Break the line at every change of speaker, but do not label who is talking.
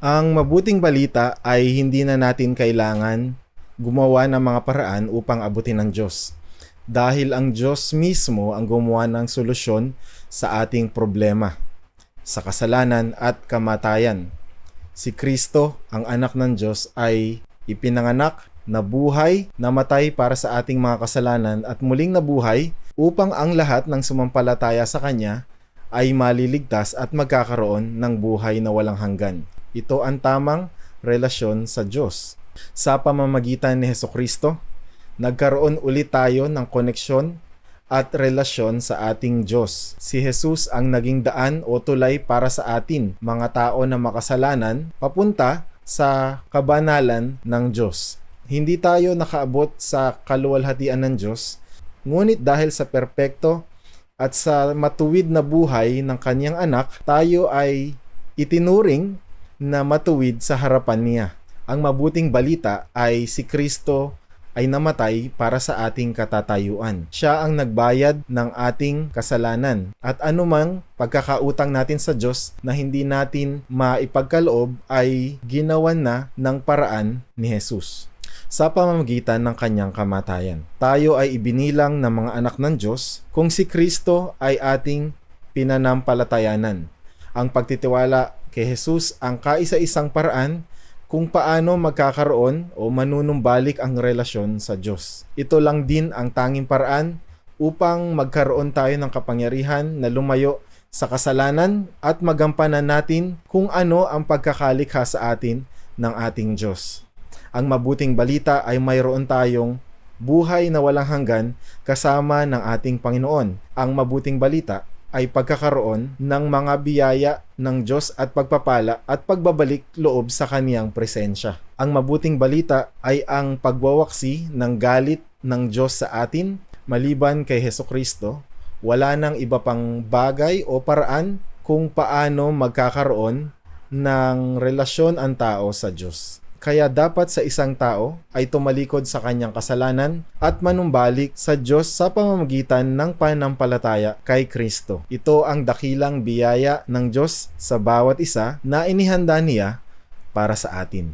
Ang mabuting balita ay hindi na natin kailangan gumawa ng mga paraan upang abutin ng Diyos. Dahil ang Diyos mismo ang gumawa ng solusyon sa ating problema, sa kasalanan at kamatayan. Si Kristo, ang anak ng Diyos, ay ipinanganak, nabuhay, namatay para sa ating mga kasalanan at muling nabuhay upang ang lahat ng sumampalataya sa Kanya ay maliligtas at magkakaroon ng buhay na walang hanggan. Ito ang tamang relasyon sa Diyos. Sa pamamagitan ni Hesukristo, nagkaroon ulit tayo ng koneksyon at relasyon sa ating Diyos. Si Jesus ang naging daan o tulay para sa atin, mga tao na makasalanan, papunta sa kabanalan ng Diyos. Hindi tayo nakaabot sa kaluwalhatian ng Diyos, ngunit dahil sa perpekto at sa matuwid na buhay ng kanyang anak, tayo ay itinuring na matuwid sa harapan niya. Ang mabuting balita ay si Kristo ay namatay para sa ating katatayuan. Siya ang nagbayad ng ating kasalanan at anumang pagkakautang natin sa Diyos na hindi natin maipagkaloob ay ginawan na ng paraan ni Jesus sa pamamagitan ng kanyang kamatayan. Tayo ay ibinilang ng mga anak ng Diyos kung si Kristo ay ating pinanampalatayanan. Ang pagtitiwala kay Jesus ang kaisa-isang paraan kung paano magkakaroon o manunumbalik ang relasyon sa Diyos. Ito lang din ang tanging paraan upang magkaroon tayo ng kapangyarihan na lumayo sa kasalanan at magampanan natin kung ano ang pagkakalikha sa atin ng ating Diyos. Ang mabuting balita ay mayroon tayong buhay na walang hanggan kasama ng ating Panginoon. Ang mabuting balita ay pagkakaroon ng mga biyaya ng Diyos at pagpapala at pagbabalik loob sa kaniyang presensya. Ang mabuting balita ay ang pagwawaksi ng galit ng Diyos sa atin maliban kay Hesukristo. Wala nang iba pang bagay o paraan kung paano magkakaroon ng relasyon ang tao sa Diyos. Kaya dapat sa isang tao ay tumalikod sa kanyang kasalanan at manumbalik sa Diyos sa pamamagitan ng pananampalataya kay Kristo. Ito ang dakilang biyaya ng Diyos sa bawat isa na inihanda niya para sa atin.